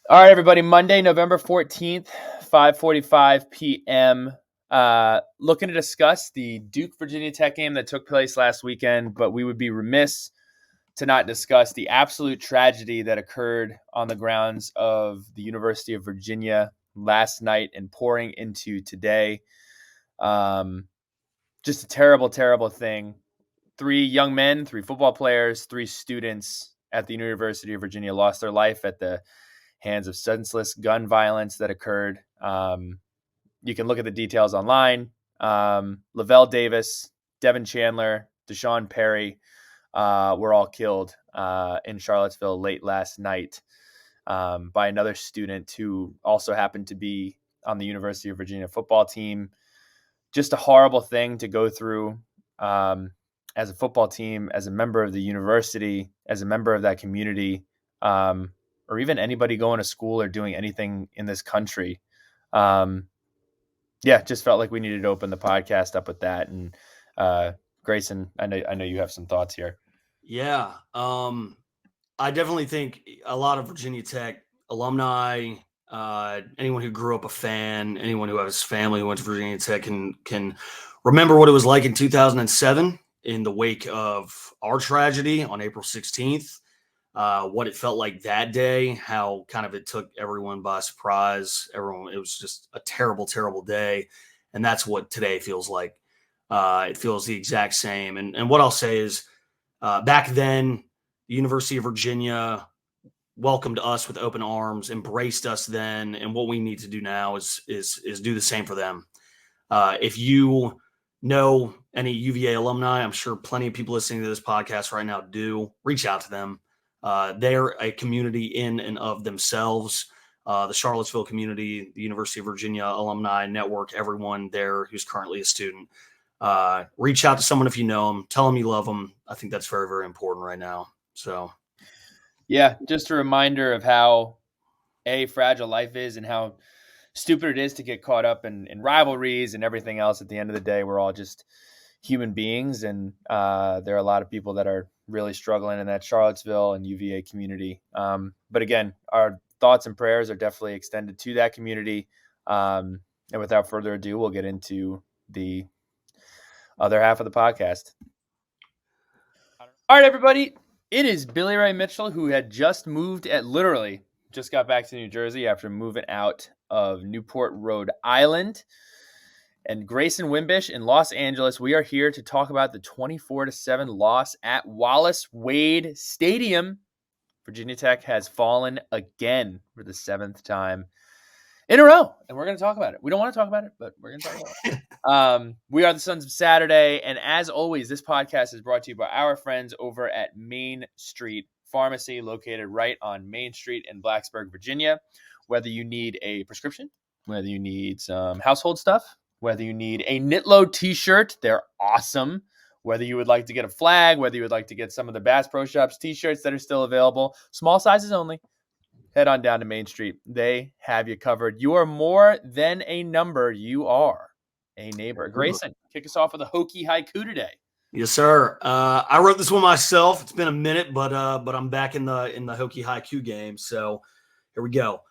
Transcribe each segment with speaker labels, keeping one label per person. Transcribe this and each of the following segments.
Speaker 1: All right, everybody. Monday, November 14th, 5:45 p.m. Looking to discuss the Duke Virginia Tech game that took place last weekend, but we would be remiss to not discuss the absolute tragedy that occurred on the grounds of the University of Virginia last night and pouring into today. Just a terrible, terrible thing. 3 young men, 3 football players, 3 students at the University of Virginia lost their life at the hands of senseless gun violence that occurred. You can look at the details online. Lavelle Davis, Devin Chandler, Deshaun Perry were all killed in Charlottesville late last night by another student who also happened to be on the University of Virginia football team. Just a horrible thing to go through as a football team, as a member of the university, as a member of that community, or even anybody going to school or doing anything in this country. Just felt like we needed to open the podcast up with that. And Grayson, I know you have some thoughts here.
Speaker 2: Yeah. I definitely think a lot of Virginia Tech alumni, anyone who grew up a fan, anyone who has family who went to Virginia Tech can remember what it was like in 2007 in the wake of our tragedy on April 16th. What it felt like that day, how kind of it took everyone by surprise. It was just a terrible, terrible day. And that's what today feels like. It feels the exact same. And what I'll say is back then, the University of Virginia welcomed us with open arms, embraced us then. And what we need to do now is do the same for them. If you know any UVA alumni, I'm sure plenty of people listening to this podcast right now do, reach out to them. They're a community in and of themselves. The Charlottesville community, the University of Virginia alumni network, everyone there who's currently a student. Reach out to someone if you know them. Tell them you love them. I think that's very, very important right now. So,
Speaker 1: Yeah, just a reminder of how fragile life is and how stupid it is to get caught up in rivalries and everything else. At the end of the day, we're all just human beings, and there are a lot of people that are really struggling in that Charlottesville and UVA community. But again, our thoughts and prayers are definitely extended to that community. And without further ado, we'll get into the other half of the podcast. All right, everybody. It is Billy Ray Mitchell, who had just got back to New Jersey after moving out of Newport, Rhode Island. And Grayson Wimbish in Los Angeles. We are here to talk about the 24-7 loss at Wallace Wade Stadium. Virginia Tech has fallen again for the 7th time in a row, and we're going to talk about it. We don't want to talk about it, but we're going to talk about it. We are the Sons of Saturday, and as always, this podcast is brought to you by our friends over at Main Street Pharmacy, located right on Main Street in Blacksburg, Virginia. Whether you need a prescription, whether you need some household stuff, whether you need a Knitlow t-shirt, they're awesome. Whether you would like to get a flag, whether you would like to get some of the Bass Pro Shops t-shirts that are still available, small sizes only, head on down to Main Street. They have you covered. You are more than a number. You are a neighbor. Grayson, kick us off with a Hokie haiku today.
Speaker 2: Yes, sir. I wrote this one myself. It's been a minute, but I'm back in the Hokie haiku game. So here we go.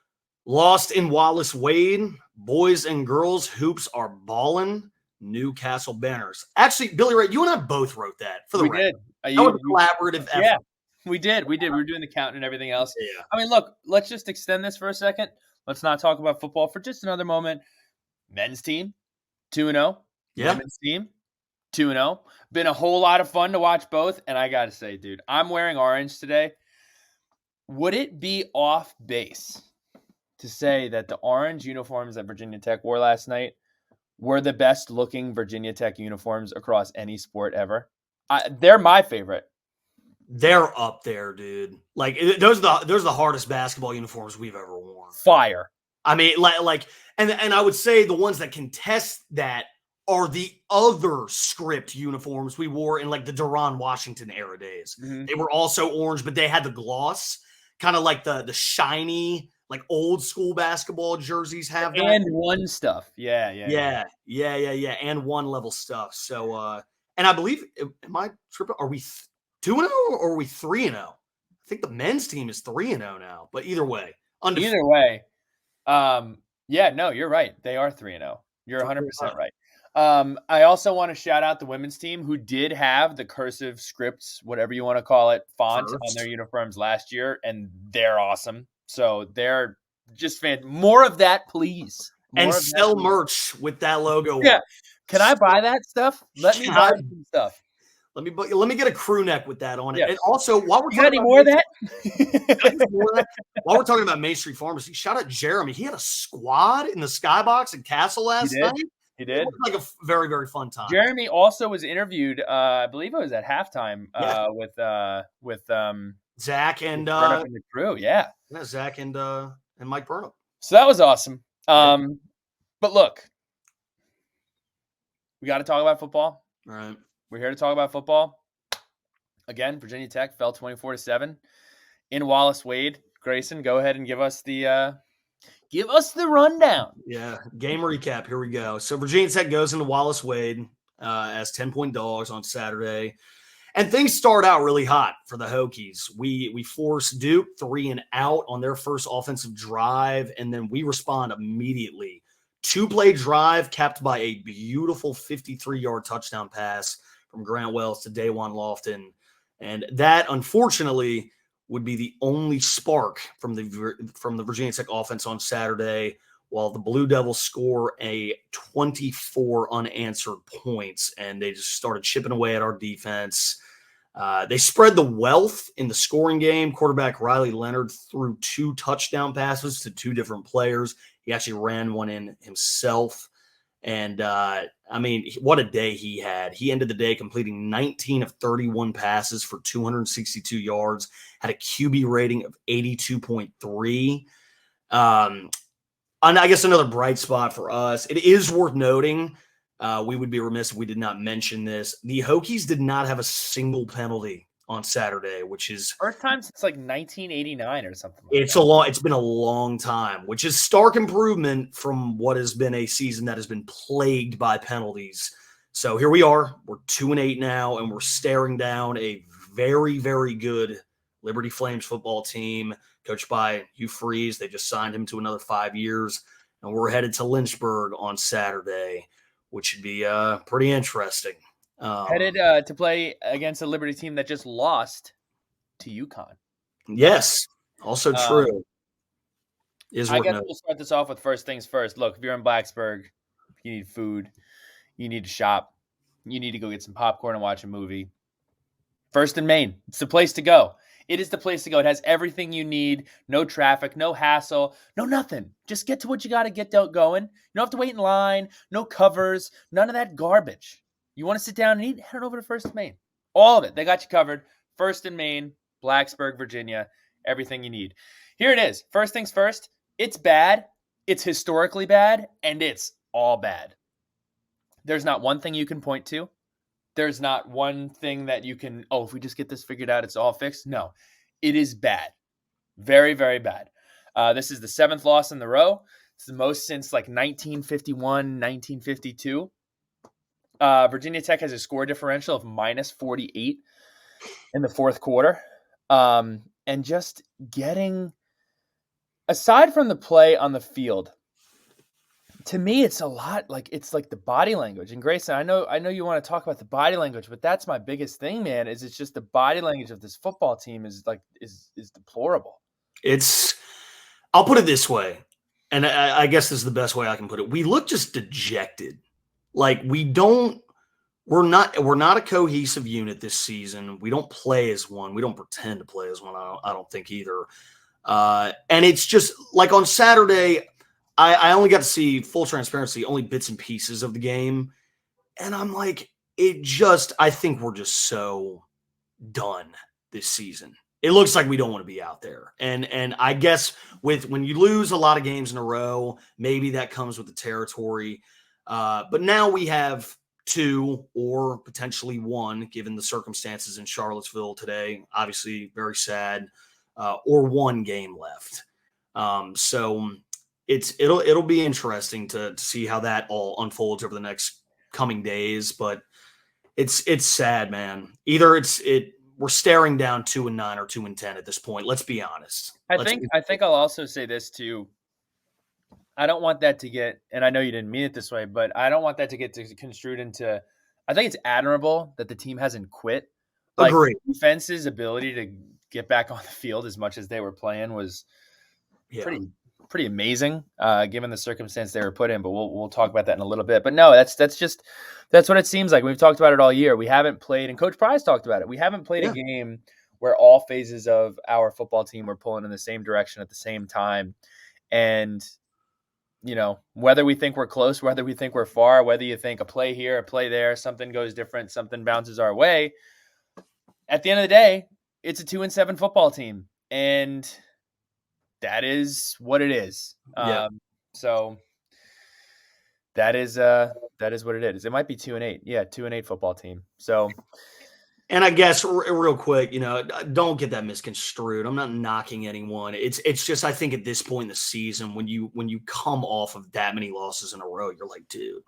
Speaker 2: Lost in Wallace Wade, boys and girls hoops are ballin'. Newcastle banners. Actually, Billy Ray, you and I both wrote that for the record.
Speaker 1: Did.
Speaker 2: That was a collaborative effort.
Speaker 1: Yeah, we did. We were doing the counting and everything else. Yeah. I mean, look, let's just extend this for a second. Let's not talk about football for just another moment. Men's team, 2-0.
Speaker 2: Yeah.
Speaker 1: Women's team, 2-0. Been a whole lot of fun to watch both. And I got to say, dude, I'm wearing orange today. Would it be off base to say that the orange uniforms that Virginia Tech wore last night were the best looking Virginia Tech uniforms across any sport ever? They're my favorite.
Speaker 2: They're up there, dude. Like those are the hardest basketball uniforms we've ever worn.
Speaker 1: Fire.
Speaker 2: I mean, and I would say the ones that contest that are the other script uniforms we wore in like the Durham, Washington era days. Mm-hmm. They were also orange, but they had the gloss, kind of like the shiny, like old school basketball jerseys have that.
Speaker 1: And one stuff. Yeah.
Speaker 2: And one level stuff. So, and I believe, am I tripping? Are we 2-0 or are we 3-0? I think the men's team is 3-0 now, but either way, Undefeated.
Speaker 1: Either way, yeah, no, you're right. They are 3-0. You're 100% right. I also want to shout out the women's team who did have the cursive scripts, whatever you want to call it, font on their
Speaker 2: First.
Speaker 1: uniforms last year, and they're awesome. So they're just more of that, please.
Speaker 2: And
Speaker 1: More of that,
Speaker 2: sell
Speaker 1: please.
Speaker 2: merch with that logo
Speaker 1: Yeah.
Speaker 2: on.
Speaker 1: Can I buy that stuff? Let me buy
Speaker 2: God,
Speaker 1: some stuff.
Speaker 2: let me get a crew neck with that on it.
Speaker 1: Yeah.
Speaker 2: And also, while we're
Speaker 1: You got
Speaker 2: talking
Speaker 1: any
Speaker 2: about
Speaker 1: more of that?
Speaker 2: while we're talking about Main Street Pharmacy, shout out Jeremy. He had a squad in the Skybox in Castle
Speaker 1: He
Speaker 2: last night.
Speaker 1: did. He
Speaker 2: It
Speaker 1: did.
Speaker 2: looked like a very, very fun time.
Speaker 1: Jeremy also was interviewed. I believe it was at halftime.
Speaker 2: Yeah.
Speaker 1: With
Speaker 2: Zach and
Speaker 1: Burnham and the crew. Yeah.
Speaker 2: Zach and Mike Burnham.
Speaker 1: So that was awesome. But look, we got to talk about football.
Speaker 2: All right.
Speaker 1: We're here to talk about football. Again, Virginia Tech fell 24-7 in Wallace Wade. Grayson, go ahead and give us the rundown.
Speaker 2: Yeah, game recap. Here we go. So Virginia Tech goes into Wallace Wade as 10-point dogs on Saturday. And things start out really hot for the Hokies. We force Duke 3 and out on their first offensive drive, and then we respond immediately. 2-play drive capped by a beautiful 53-yard touchdown pass from Grant Wells to Dawan Lofton. And that, unfortunately, would be the only spark from the Virginia Tech offense on Saturday, while the Blue Devils score a 24 unanswered points, and they just started chipping away at our defense. They spread the wealth in the scoring game. Quarterback Riley Leonard threw 2 touchdown passes to 2 different players. He actually ran one in himself. And, what a day he had. He ended the day completing 19 of 31 passes for 262 yards, had a QB rating of 82.3. And I guess another bright spot for us, it is worth noting, we would be remiss if we did not mention this. The Hokies did not have a single penalty on Saturday, which is
Speaker 1: first time since like 1989 or something.
Speaker 2: It's been a long time, which is stark improvement from what has been a season that has been plagued by penalties. So here we are. We're 2-8 now, and we're staring down a very, very good Liberty Flames football team coached by Hugh Freeze. They just signed him to another 5 years, and we're headed to Lynchburg on Saturday, which should be pretty interesting.
Speaker 1: Headed to play against a Liberty team that just lost to UConn.
Speaker 2: Yes, also true.
Speaker 1: I guess we'll start this off with first things first. Look, if you're in Blacksburg, you need food, you need to shop, you need to go get some popcorn and watch a movie. First and Main, it's the place to go. It is the place to go. It has everything you need. No traffic, no hassle, no nothing. Just get to what you got to get going. You don't have to wait in line, no covers, none of that garbage. You want to sit down and eat? Head on over to First and Main. All of it. They got you covered. First and Main, Blacksburg, Virginia, everything you need. Here it is. First things first. It's bad. It's historically bad, and it's all bad. There's not one thing you can point to. There's not one thing that you can, if we just get this figured out, it's all fixed. No, it is bad. Very, very bad. This is the 7th loss in the row. It's the most since like 1951, 1952. Virginia Tech has a score differential of minus 48 in the 4th quarter. And just getting, aside from the play on the field, to me, it's a lot it's like the body language. And Grayson, I know you want to talk about the body language, but that's my biggest thing, man, is it's just the body language of this football team is deplorable.
Speaker 2: I'll put it this way, and I guess this is the best way I can put it. We look just dejected. Like we're not a cohesive unit this season. We don't play as one. We don't pretend to play as one. I don't think either. And it's just like on Saturday, I only got to see, full transparency, only bits and pieces of the game. And I'm like, I think we're just so done this season. It looks like we don't want to be out there. And I guess when you lose a lot of games in a row, maybe that comes with the territory. But now we have 2 or potentially 1, given the circumstances in Charlottesville today. Obviously, very sad. Or 1 game left. So it'll be interesting to see how that all unfolds over the next coming days. But it's sad, man. Either we're staring down 2-9 or 2-10 at this point. Let's be honest.
Speaker 1: I think I'll also say this too. I don't want that to get, and I know you didn't mean it this way, but I don't want that to get construed into. I think it's admirable that the team hasn't quit. Like
Speaker 2: Agree.
Speaker 1: defense's ability to get back on the field as much as they were playing was pretty amazing, given the circumstance they were put in. But we'll talk about that in a little bit. But no, that's what it seems like. We've talked about it all year. We haven't played, and Coach Price talked about it. We haven't played a game where all phases of our football team were pulling in the same direction at the same time, and whether we think we're close, whether we think we're far, whether you think a play here, a play there, something goes different, something bounces our way. At the end of the day, it's a 2-7 football team, and that is what it is. So that is what it is. It might be 2-8. Yeah, 2-8 football team. So.
Speaker 2: And I guess real quick, don't get that misconstrued. I'm not knocking anyone. It's just, I think at this point in the season, when you come off of that many losses in a row, you're like, dude,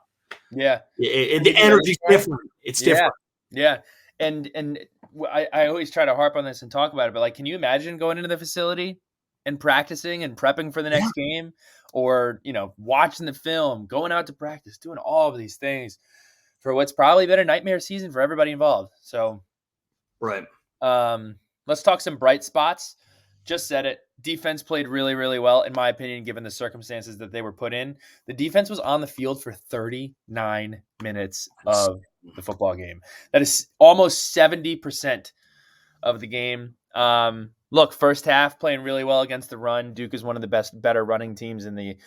Speaker 1: yeah,
Speaker 2: the energy's different. It's different.
Speaker 1: Yeah. And I always try to harp on this and talk about it, but like, can you imagine going into the facility and practicing and prepping for the next game, or watching the film, going out to practice, doing all of these things for what's probably been a nightmare season for everybody involved. So.
Speaker 2: Right.
Speaker 1: Let's talk some bright spots. Just said it. Defense played really, really well, in my opinion, given the circumstances that they were put in. The defense was on the field for 39 minutes of the football game. That is almost 70% of the game. Look, first half playing really well against the run. Duke is one of the better running teams in the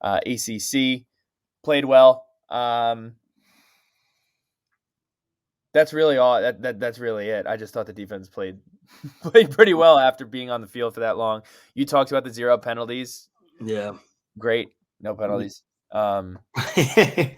Speaker 1: ACC. Played well. That's really all. That's really it. I just thought the defense played pretty well after being on the field for that long. You talked about the 0 penalties.
Speaker 2: Yeah,
Speaker 1: great. No penalties.
Speaker 2: It'd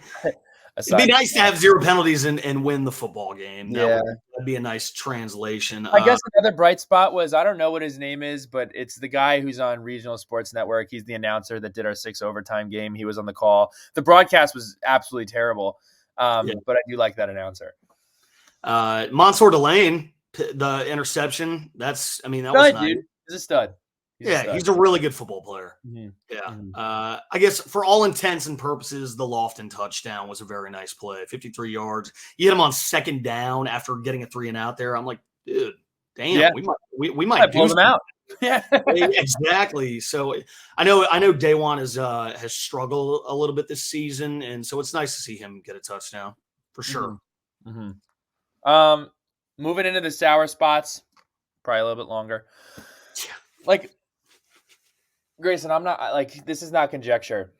Speaker 2: be nice to have 0 penalties and win the football game. That'd be a nice translation.
Speaker 1: I guess another bright spot was, I don't know what his name is, but it's the guy who's on Regional Sports Network. He's the announcer that did our 6 overtime game. He was on the call. The broadcast was absolutely terrible, but I do like that announcer.
Speaker 2: Mansour Delane, the interception. That was nice.
Speaker 1: Dude. He's a stud.
Speaker 2: He's a really good football player.
Speaker 1: Mm-hmm.
Speaker 2: Yeah.
Speaker 1: Mm-hmm.
Speaker 2: I guess for all intents and purposes, the Lofton touchdown was a very nice play. 53 yards. You hit him on second down after getting a 3-and-out there. I'm like, dude, damn, we might
Speaker 1: pull them out.
Speaker 2: Yeah, exactly. So I know Daewon has struggled a little bit this season, and so it's nice to see him get a touchdown for sure.
Speaker 1: Mm-hmm. Moving into the sour spots, probably a little bit longer. Like, Grayson, I'm not like, this is not conjecture.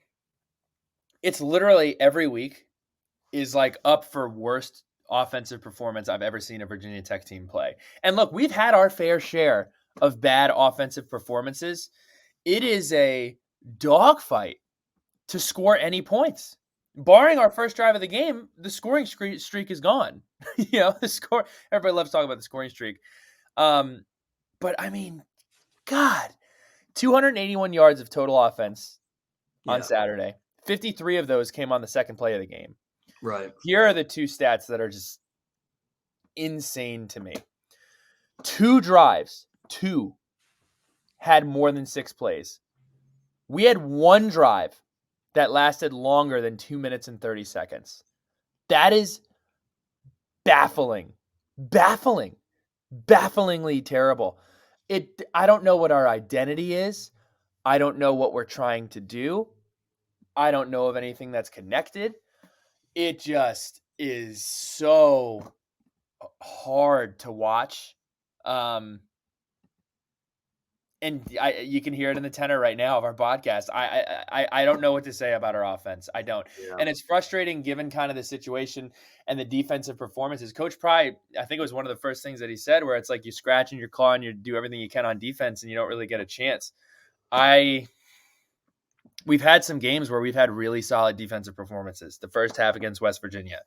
Speaker 1: It's literally every week is like up for worst offensive performance I've ever seen a Virginia Tech team play. And look, we've had our fair share of bad offensive performances. It is a dogfight to score any points. Barring our first drive of the game, the scoring streak is gone. The score. Everybody loves talking about the scoring streak. But I mean, God, 281 yards of total offense on Saturday. 53 of those came on the second play of the game.
Speaker 2: Right.
Speaker 1: Here are the 2 stats that are just insane to me. 2 drives, had more than 6 plays. We had 1 drive that lasted longer than 2 minutes and 30 seconds. That is bafflingly terrible. I don't know what our identity is. I don't know what we're trying to do. I don't know of anything that's connected. It just is so hard to watch. And you can hear it in the tenor right now of our podcast. I don't know what to say about our offense. I don't. Yeah. And it's frustrating given kind of the situation and the defensive performances. Coach Pry, I think it was one of the first things that he said, where it's like you scratch and you're clawing, you do everything you can on defense, and you don't really get a chance. We've had some games where we've had really solid defensive performances. The first half against West Virginia.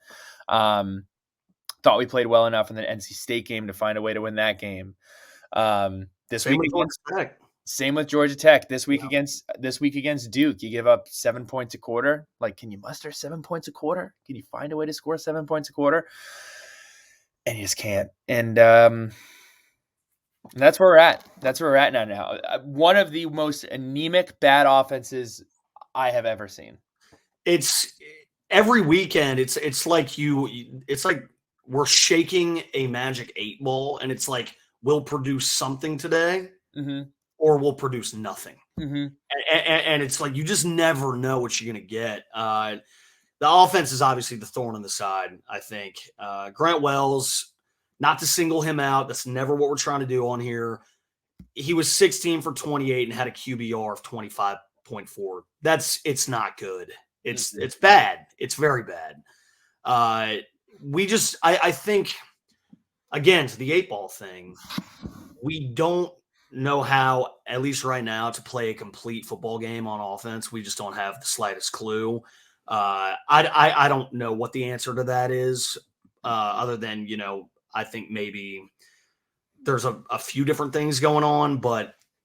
Speaker 1: Thought we played well enough in the NC State game to find a way to win that game. Same with Georgia Tech. This week against Duke, you give up 7 points a quarter. Like, can you muster 7 points a quarter? Can you find a way to score 7 points a quarter? And you just can't. And That's where we're at. That's where we're at now. One of the most anemic bad offenses I have ever seen.
Speaker 2: It's every weekend. It's like it's like we're shaking a magic 8 ball, and it's like we'll produce something today,
Speaker 1: Mm-hmm.
Speaker 2: or we'll produce nothing.
Speaker 1: Mm-hmm.
Speaker 2: And it's like you just never know what you're going to get. The offense is obviously the thorn in the side, I think. Grant Wells, not to single him out, that's never what we're trying to do on here. He was 16 for 28 and had a QBR of 25.4. It's not good.
Speaker 1: Mm-hmm.
Speaker 2: It's bad. It's very bad. I think, again, to the 8 ball thing, we don't know how, at least right now, to play a complete football game on offense. We just don't have the slightest clue. I don't know what the answer to that is, other than, I think maybe there's a few different things going on,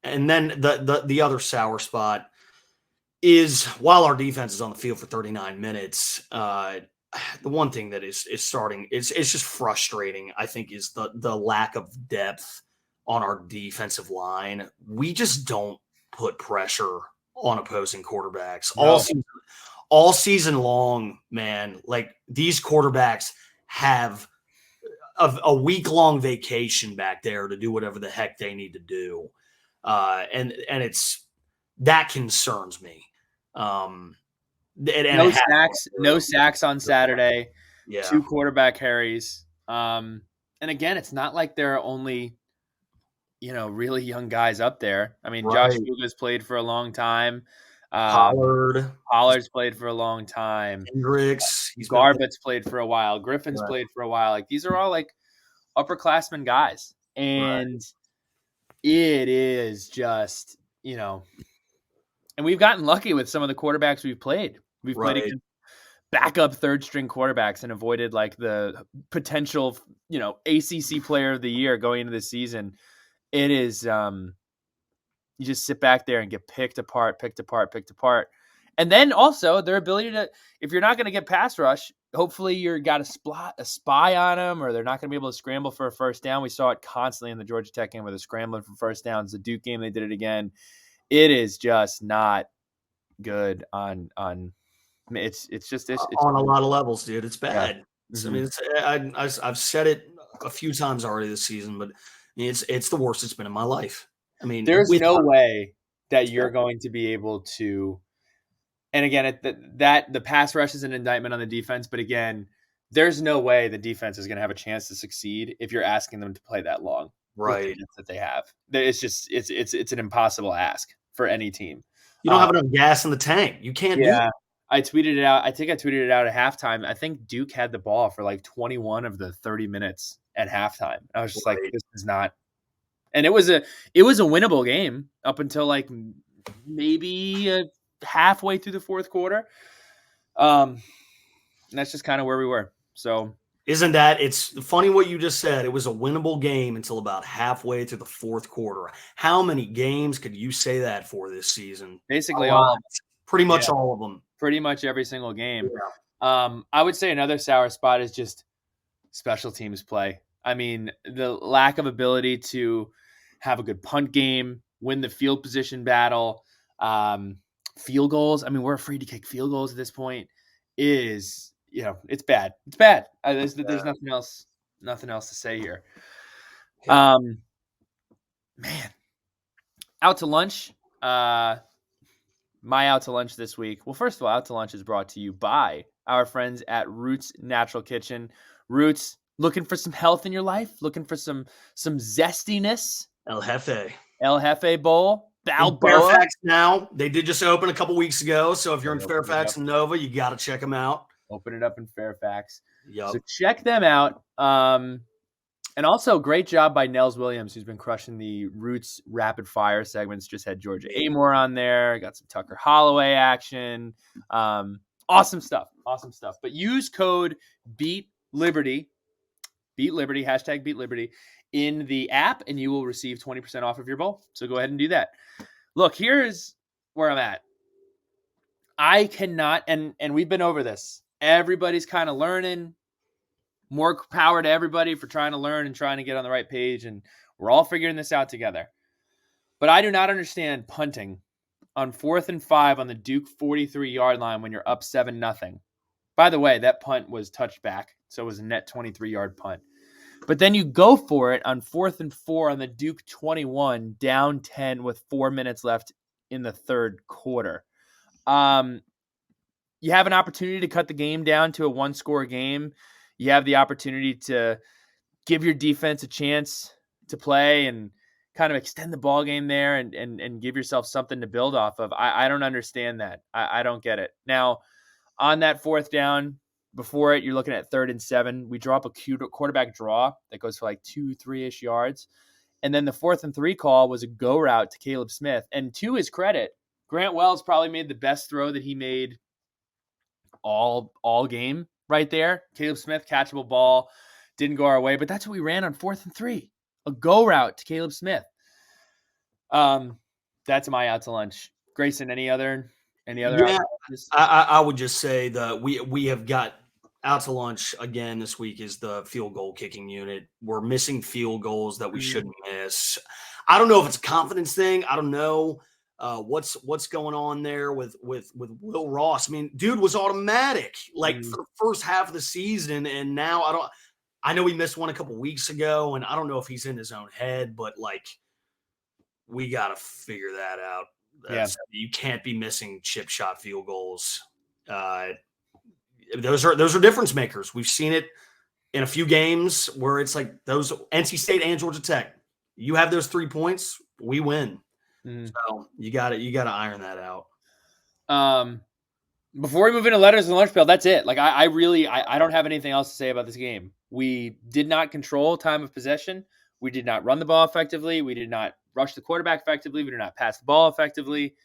Speaker 2: and then the other sour spot is, while our defense is on the field for 39 minutes, the one thing that is starting, it's just frustrating, I think, is the lack of depth on our defensive line. We just don't put pressure on opposing quarterbacks
Speaker 1: No.
Speaker 2: all season long, man. Like, these quarterbacks have a week-long vacation back there to do whatever the heck they need to do. And it's that concerns me. And it
Speaker 1: No
Speaker 2: has
Speaker 1: sacks. No sacks on Saturday.
Speaker 2: yeah,
Speaker 1: 2 quarterback carries. And again, it's not like there are only really young guys up there. I mean, Josh
Speaker 2: right.
Speaker 1: Uga's played for a long time.
Speaker 2: Pollard,
Speaker 1: Pollard's played for a long time.
Speaker 2: Hendricks, he's been
Speaker 1: Garbutt's played for a while. Griffin's
Speaker 2: right,
Speaker 1: played for a while. Like, these are all like upperclassmen guys,
Speaker 2: right,
Speaker 1: and it is just and we've gotten lucky with some of the quarterbacks we've played. We've played
Speaker 2: right.
Speaker 1: against backup third string quarterbacks and avoided like the potential ACC player of the year going into the season. It is you just sit back there and get picked apart, picked apart, picked apart. And then also their ability to, if you're not going to get pass rush, hopefully you're got a spy on them, or they're not going to be able to scramble for a first down. We saw it constantly in the Georgia Tech game where they're scrambling for first downs. The Duke game, they did it again. It is just not good on it's
Speaker 2: On a lot of levels, dude. It's
Speaker 1: yeah.
Speaker 2: bad. I
Speaker 1: Mm-hmm.
Speaker 2: mean, I've said it a few times already this season, but it's the worst it's been in my life. I mean,
Speaker 1: There's
Speaker 2: with
Speaker 1: no way that
Speaker 2: yeah,
Speaker 1: you're going to be able to. And again, that the pass rush is an indictment on the defense, but again, there's no way the defense is going to have a chance to succeed if you're asking them to play that long with the
Speaker 2: right.
Speaker 1: depth that they have. It's just it's an impossible ask for any team.
Speaker 2: You don't have enough gas in the tank. You can't do.
Speaker 1: Yeah, I tweeted it out. I think I tweeted it out at halftime. I think Duke had the ball for like 21 of the 30 minutes at halftime. I was just like,
Speaker 2: Right.
Speaker 1: this is not. And it was a winnable game up until like maybe halfway through the fourth quarter. And that's just kind of where we were. So
Speaker 2: Isn't that it's funny what you just said? It was a winnable game until about halfway through the fourth quarter. How many games could you say that for this season? A
Speaker 1: basically
Speaker 2: lot.
Speaker 1: all of them.
Speaker 2: Pretty
Speaker 1: Yeah,
Speaker 2: much all of them.
Speaker 1: pretty much every single
Speaker 2: Yeah.
Speaker 1: game. I would say another sour spot is just special teams play. I mean, the lack of ability to have a good punt game, win the field position battle, field goals. I mean, we're afraid to kick field goals at this point. Is it's bad. It's bad. There's nothing else to say here.
Speaker 2: Yeah.
Speaker 1: Man, out to lunch. My out to lunch this week. Well, first of all, out to lunch is brought to you by our friends at Roots Natural Kitchen. Roots, looking for some health in your life, looking for some zestiness.
Speaker 2: El Jefe.
Speaker 1: El Jefe Bowl,
Speaker 2: In
Speaker 1: Balboa.
Speaker 2: Fairfax now. They did just open a couple weeks ago. So if you're in
Speaker 1: They opened it
Speaker 2: Fairfax
Speaker 1: up.
Speaker 2: and Nova, you got to check them out.
Speaker 1: Open it up in Fairfax. So
Speaker 2: Yup.
Speaker 1: check them out. And also, great job by Nels Williams, who's been crushing the Roots rapid fire segments. Just had Georgia Amore on there. Got some Tucker Holloway action. Awesome stuff. Awesome stuff. But use code BEATLIBERTY, hashtag BeatLiberty, in the app, and you will receive 20% off of your bowl. So go ahead and do that. Look, here's where I'm at. I cannot, and we've been over this. Everybody's kind of learning. More power to everybody for trying to learn and trying to get on the right page. And We're all figuring this out together. But I do not understand punting on 4th and 5 on the Duke 43-yard line when you're up 7-0. By the way, that punt was touched back, so it was a net 23-yard punt. But then you go for it on 4th and 4 on the Duke 21, down 10 with 4 minutes left in the third quarter. You have an opportunity to cut the game down to a one-score game. You have the opportunity to give your defense a chance to play and kind of extend the ball game there and give yourself something to build off of. I don't understand that. I don't get it. Now, on that 4th down, before it, you're looking at 3rd and 7. We draw up a quarterback draw that goes for like 2-3-ish yards. And then the 4th and 3 call was a go route to Caleb Smith. And to his credit, Grant Wells probably made the best throw that he made all game right there. Caleb Smith, catchable ball, didn't go our way, but that's what we ran on 4th and 3. A go route to Caleb Smith. That's my out to lunch. Grayson, any other
Speaker 2: Yeah, I would just say that we have got out to lunch again this week is the field goal kicking unit. We're missing field goals that we shouldn't miss. I don't know if it's a confidence thing. I don't know what's going on there with Will Ross. I mean, dude was automatic like for the first half of the season, and now I know he missed one a couple weeks ago, and I don't know if he's in his own head, but like we got to figure that out. You can't be missing chip shot field goals. Those are difference makers. We've seen it in a few games where it's like those NC State and Georgia Tech. You have those 3 points, we win. So you got to iron that out.
Speaker 1: Before we move into letters and lunch pail, that's it. Like I don't have anything else to say about this game. We did not control time of possession. We did not run the ball effectively. We did not rush the quarterback effectively. We did not pass the ball effectively.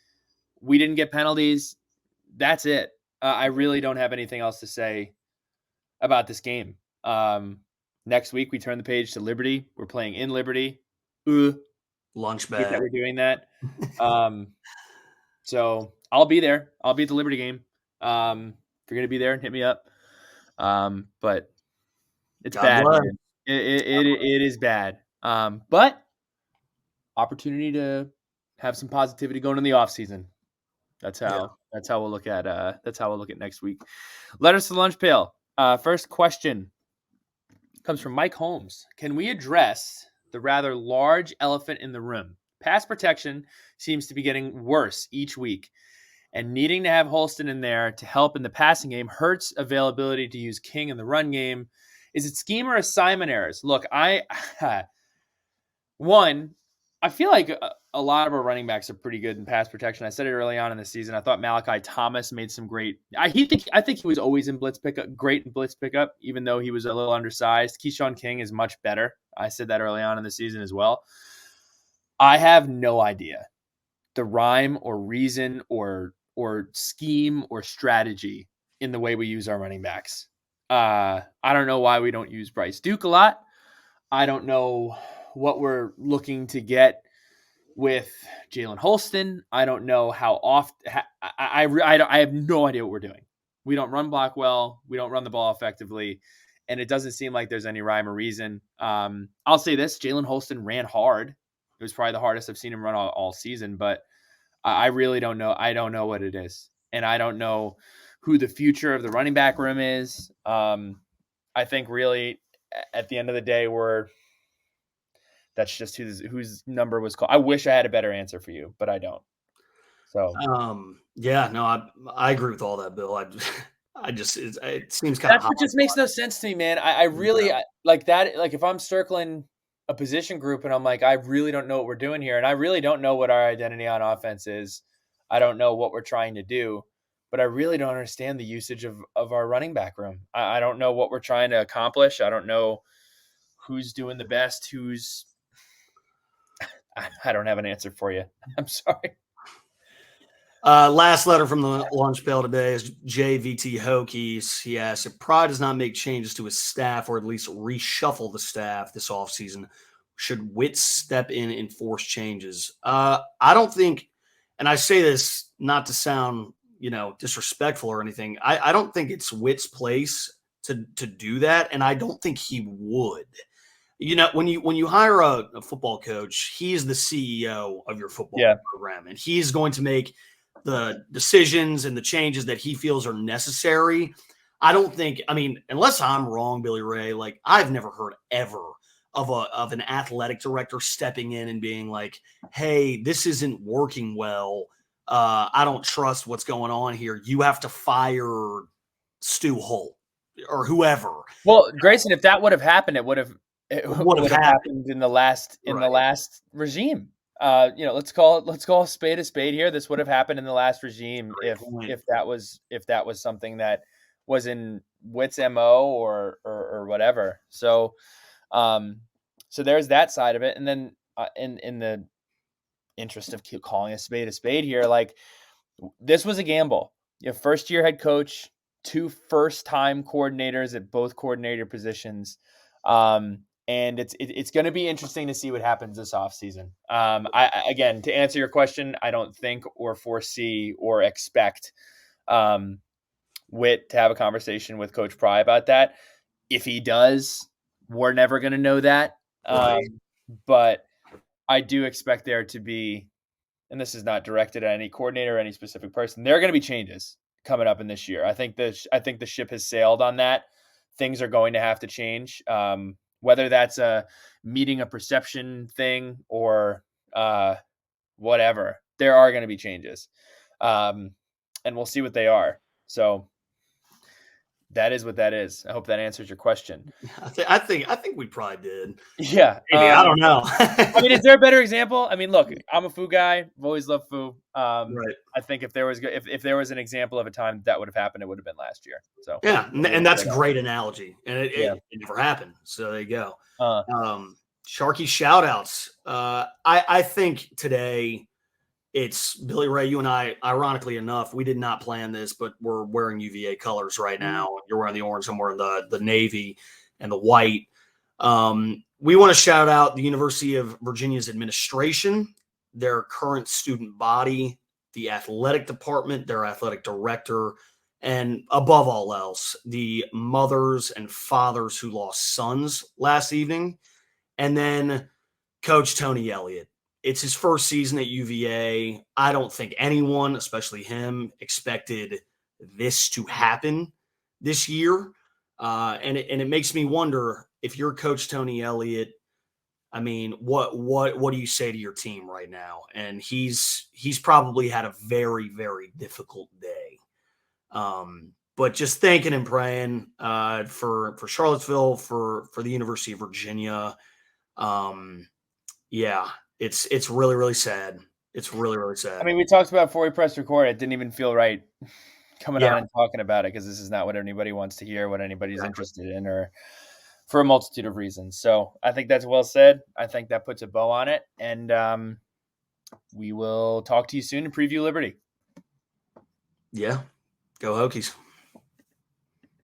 Speaker 1: We didn't get penalties. That's it. I really don't have anything else to say about this game. Next week, we turn the page to Liberty. We're playing in Liberty.
Speaker 2: Lunch bag.
Speaker 1: That we're doing that. So I'll be there. I'll be at the Liberty game. If you're going to be there, hit me up. But it's
Speaker 2: God
Speaker 1: bad.
Speaker 2: bless.
Speaker 1: Man. It is bad. But opportunity to have some positivity going in the off season. That's how we'll look at next week. Letters to the lunch pail. First question comes from Mike Holmes. Can we address the rather large elephant in the room? Pass protection seems to be getting worse each week, and needing to have Holston in there to help in the passing game hurts availability to use King in the run game. Is it scheme or assignment errors? Look, I feel like a lot of our running backs are pretty good in pass protection. I said it early on in the season. I thought Malachi Thomas made some great. I think he was always in blitz pickup, great in blitz pickup, even though he was a little undersized. Keyshawn King is much better. I said that early on in the season as well. I have no idea the rhyme or reason or scheme or strategy in the way we use our running backs. I don't know why we don't use Bryce Duke a lot. I don't know what we're looking to get with Jalen Holston. I don't know how often. I have no idea what we're doing. We don't run block well. We don't run the ball effectively. And it doesn't seem like there's any rhyme or reason. I'll say this. Jalen Holston ran hard. It was probably the hardest I've seen him run all season. But I really don't know. I don't know what it is. And I don't know who the future of the running back room is. I think really at the end of the day, that's just whose number was called. I wish I had a better answer for you, but I don't. So,
Speaker 2: I agree with all that, Bill. It seems kind of
Speaker 1: that's what just makes no sense to me, man. I really like that. Like if I'm circling a position group and I'm like, I really don't know what we're doing here, and I really don't know what our identity on offense is. I don't know what we're trying to do, but I really don't understand the usage of our running back room. I don't know what we're trying to accomplish. I don't know who's doing the best, I don't have an answer for you. I'm sorry.
Speaker 2: Last letter from the lunch pail today is JVT Hokies. He asks, if Pride does not make changes to his staff or at least reshuffle the staff this offseason, should Witt step in and force changes? I don't think, and I say this not to sound, disrespectful or anything. I don't think it's Witt's place to do that, and I don't think he would. When you hire a football coach, he's the CEO of your football
Speaker 1: Yeah.
Speaker 2: program, and he's going to make the decisions and the changes that he feels are necessary. I don't think, I mean, unless I'm wrong, Billy Ray, like I've never heard ever of an athletic director stepping in and being like, "Hey, this isn't working well. I don't trust what's going on here. You have to fire Stu Holt or whoever."
Speaker 1: Well, Grayson, if that would have happened, it
Speaker 2: Would have
Speaker 1: would have
Speaker 2: happened,
Speaker 1: happened in the
Speaker 2: right?
Speaker 1: last regime. Let's call a spade here. This would have happened in the last regime
Speaker 2: Great point.
Speaker 1: if that was something that was in Witt's MO or whatever. Um, so there's that side of it, and then in the interest of calling a spade here, like this was a gamble. First year head coach, two first time coordinators at both coordinator positions. And it's going to be interesting to see what happens this offseason. Again, to answer your question, I don't think or foresee or expect Witt to have a conversation with Coach Pry about that. If he does, we're never going to know that.
Speaker 2: Right.
Speaker 1: But I do expect there to be, and this is not directed at any coordinator or any specific person, there are going to be changes coming up in this year. I think the ship has sailed on that. Things are going to have to change. Whether that's a meeting a perception thing or whatever, there are going to be changes, and we'll see what they are. So that is what that is. I hope that answers your question.
Speaker 2: I think we probably did.
Speaker 1: Yeah.
Speaker 2: Maybe I don't know.
Speaker 1: I mean, is there a better example? I mean, look, I'm a foo guy. I've always loved foo.
Speaker 2: Right.
Speaker 1: I think if there was an example of a time that would have happened, it would have been last year. So
Speaker 2: Yeah,
Speaker 1: we'll leave
Speaker 2: and
Speaker 1: it
Speaker 2: that's a
Speaker 1: there.
Speaker 2: great analogy, and it,
Speaker 1: Yeah.
Speaker 2: it, it never happened. So there you go.
Speaker 1: Uh,
Speaker 2: Sharky shout outs. I think today it's Billy Ray. You and I, ironically enough, we did not plan this, but we're wearing UVA colors right now. You're wearing the orange, I'm wearing the navy and the white. We want to shout out the University of Virginia's administration, their current student body, the athletic department, their athletic director, and above all else, the mothers and fathers who lost sons last evening. And then Coach Tony Elliott. It's his first season at UVA. I don't think anyone, especially him, expected this to happen this year. And it makes me wonder, if you're Coach Tony Elliott, I mean, what do you say to your team right now? And he's probably had a very, very difficult day. But just thinking and praying for Charlottesville, for the University of Virginia. Yeah, it's really, really sad. It's really, really
Speaker 1: I
Speaker 2: sad.
Speaker 1: mean, we talked about before we pressed record. It didn't even feel right coming
Speaker 2: Yeah,
Speaker 1: on and talking about it because this is not what anybody wants to hear, what anybody's
Speaker 2: exactly.
Speaker 1: interested in, or for a multitude of reasons. So I think that's well said. I think that puts a bow on it, and we will talk to you soon and preview Liberty.
Speaker 2: Yeah, go Hokies.